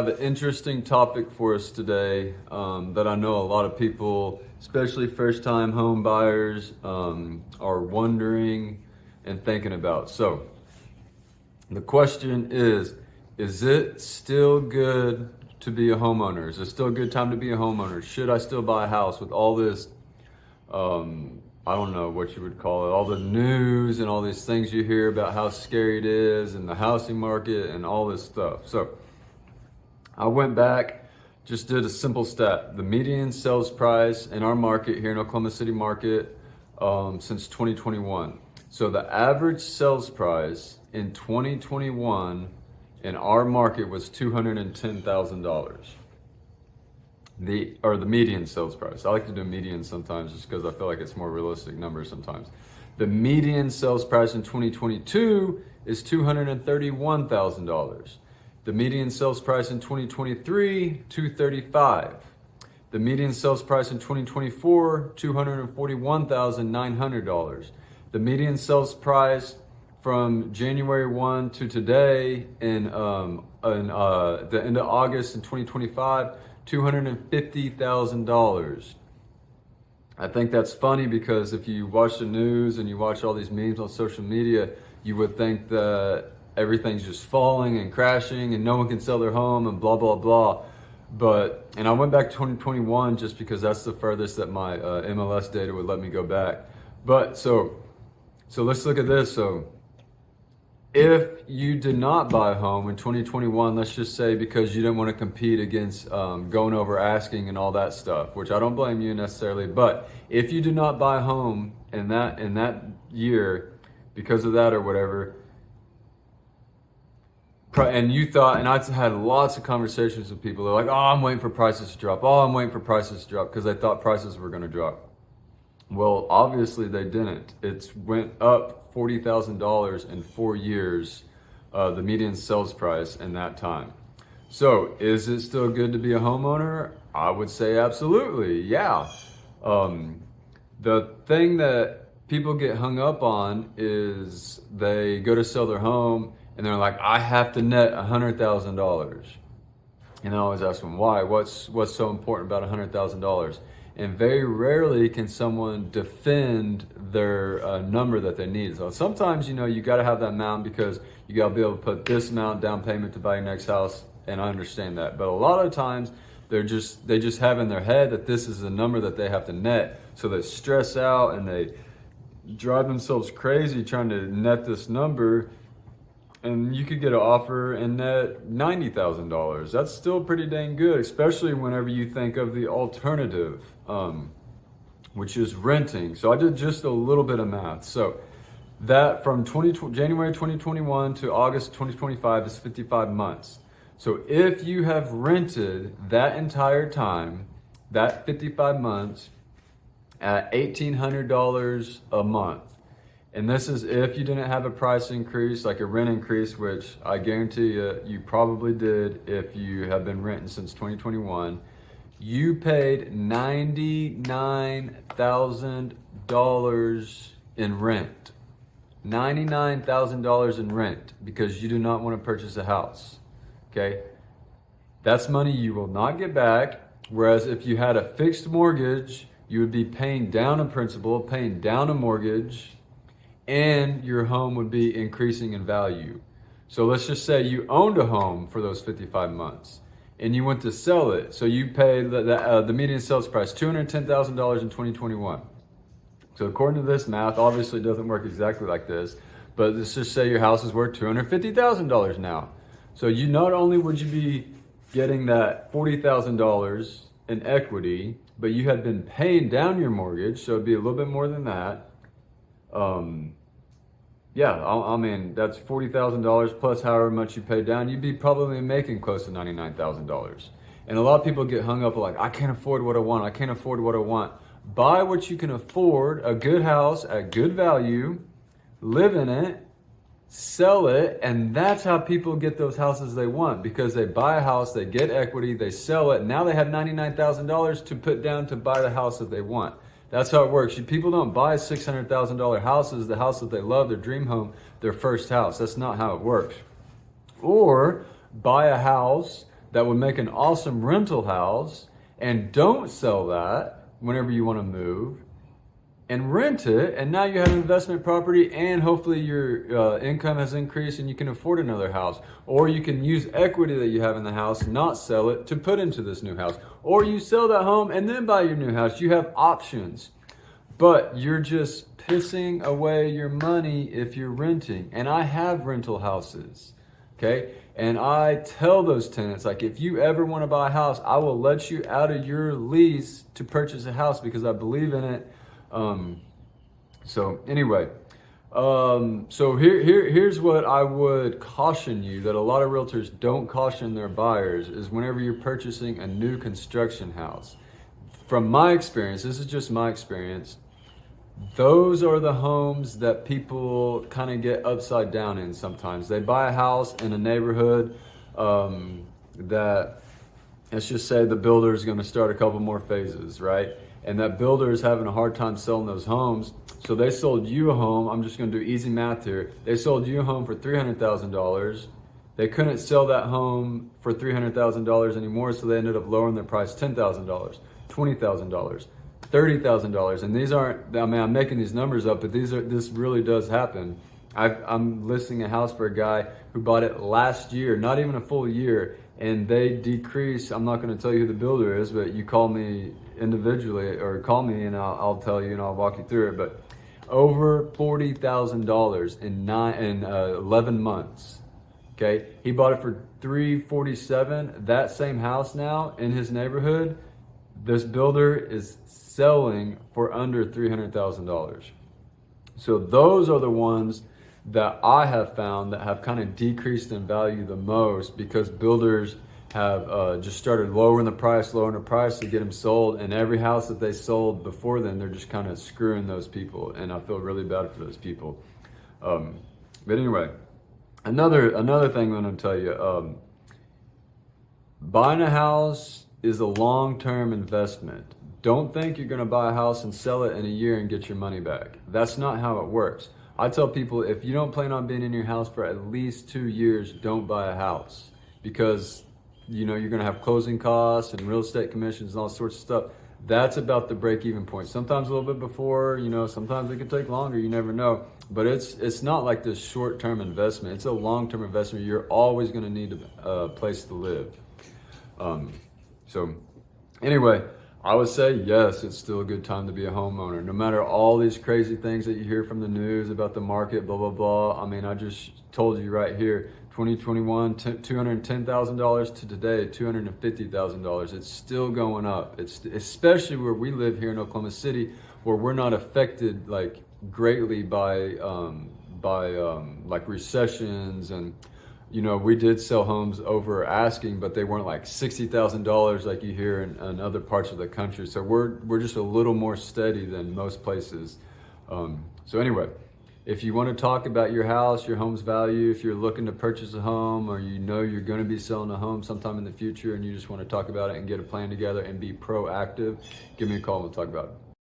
have an interesting topic for us today that I know a lot of people, especially first-time home buyers, are wondering and thinking about. So the question is it still good to be a homeowner? Is it still a good time to be a homeowner? Should I still buy a house with all this, I don't know what you would call it, all the news and all these things you hear about how scary it is and the housing market and all this stuff? So I went back, just did a simple stat. The median sales price in our market here in Oklahoma City market since 2021. So the average sales price in 2021 in our market was $210,000. The median sales price. I like to do median sometimes just because I feel like it's more realistic numbers sometimes. The median sales price in 2022 is $231,000. The median sales price in 2023, $235,000. The median sales price in 2024, $241,900. The median sales price from January 1 to today in the end of August in 2025, $250,000. I think that's funny because if you watch the news and you watch all these memes on social media, you would think that everything's just falling and crashing and no one can sell their home and blah, blah, blah. And I went back to 2021 just because that's the furthest that my MLS data would let me go back. But so let's look at this. So if you did not buy a home in 2021, let's just say because you didn't want to compete against going over asking and all that stuff, which I don't blame you necessarily, but if you did not buy a home in that year because of that or whatever, and you thought, and I've had lots of conversations with people, they're like, oh, I'm waiting for prices to drop. Oh, I'm waiting for prices to drop because they thought prices were going to drop. Well, obviously they didn't. It went up $40,000 in 4 years, the median sales price in that time. So is it still good to be a homeowner? I would say absolutely, yeah. The thing that people get hung up on is they go to sell their home and they're like, I have to net $100,000. And I always ask them, why? What's so important about $100,000? And very rarely can someone defend their number that they need. So sometimes, you got to have that amount because you got to be able to put this amount down payment to buy your next house. And I understand that. But a lot of times they just have in their head that this is the number that they have to net. So they stress out and they drive themselves crazy trying to net this number. And you could get an offer and net $90,000. That's still pretty dang good, especially whenever you think of the alternative, which is renting. So I did just a little bit of math. So that from January 2021 to August 2025 is 55 months. So if you have rented that entire time, that 55 months at $1,800 a month, and this is if you didn't have a price increase, like a rent increase, which I guarantee you probably did if you have been renting since 2021. You paid $99,000 in rent. $99,000 in rent because you do not want to purchase a house. Okay? That's money you will not get back. Whereas if you had a fixed mortgage, you would be paying down a principal, paying down a mortgage, and your home would be increasing in value. So let's just say you owned a home for those 55 months and you went to sell it. So you paid the median sales price, $210,000 in 2021. So according to this math, obviously it doesn't work exactly like this, but let's just say your house is worth $250,000 now. So you not only would you be getting that $40,000 in equity, but you had been paying down your mortgage, so it'd be a little bit more than that. I mean, that's $40,000 plus however much you pay down. You'd be probably making close to $99,000. And a lot of people get hung up like, I can't afford what I want. I can't afford what I want. Buy what you can afford, a good house at good value, live in it, sell it, and that's how people get those houses they want, because they buy a house, they get equity, they sell it, and now they have $99,000 to put down to buy the house that they want. That's how it works. People don't buy $600,000 houses, the house that they love, their dream home, their first house. That's not how it works. Or buy a house that would make an awesome rental house, and don't sell that whenever you want to move and rent it, and now you have an investment property, and hopefully your income has increased and you can afford another house. Or you can use equity that you have in the house, not sell it, to put into this new house. Or you sell that home and then buy your new house. You have options. But you're just pissing away your money if you're renting. And I have rental houses, okay? And I tell those tenants, like, if you ever want to buy a house, I will let you out of your lease to purchase a house because I believe in it. So anyway, so here's what I would caution you that a lot of realtors don't caution their buyers is whenever you're purchasing a new construction house. From my experience, this is just my experience, those are the homes that people kind of get upside down in sometimes. They buy a house in a neighborhood that, let's just say the builder is going to start a couple more phases, right? And that builder is having a hard time selling those homes. So they sold you a home. I'm just going to do easy math here. They sold you a home for $300,000. They couldn't sell that home for $300,000 anymore, so they ended up lowering their price $10,000, $20,000, $30,000. And these aren't, I mean, I'm making these numbers up, but this really does happen. I'm listing a house for a guy who bought it last year, not even a full year, and they decrease. I'm not going to tell you who the builder is, but you call me individually or call me and I'll tell you and I'll walk you through it. But over $40,000 in 11 months. Okay, he bought it for $347,000. That same house now in his neighborhood, this builder is selling for under $300,000. So those are the ones that I have found that have kind of decreased in value the most because builders have just started lowering the price to get them sold. And every house that they sold before then, they're just kind of screwing those people. And I feel really bad for those people. But anyway, another thing I'm going to tell you, buying a house is a long-term investment. Don't think you're going to buy a house and sell it in a year and get your money back. That's not how it works. I tell people, if you don't plan on being in your house for at least 2 years, don't buy a house because you know you're going to have closing costs and real estate commissions and all sorts of stuff. That's about the break-even point. Sometimes a little bit before, you know, sometimes it can take longer, you never know. But it's not like this short-term investment. It's a long-term investment. You're always going to need a place to live. So anyway, I would say, yes, it's still a good time to be a homeowner. No matter all these crazy things that you hear from the news about the market, blah, blah, blah. I mean, I just told you right here, 2021, $210,000 to today, $250,000. It's still going up. It's especially where we live here in Oklahoma City, where we're not affected like greatly by like recessions. And you know, we did sell homes over asking, but they weren't like $60,000 like you hear in other parts of the country. So we're just a little more steady than most places. So anyway, if you want to talk about your house, your home's value, if you're looking to purchase a home or you know you're going to be selling a home sometime in the future and you just want to talk about it and get a plan together and be proactive, give me a call and we'll talk about it.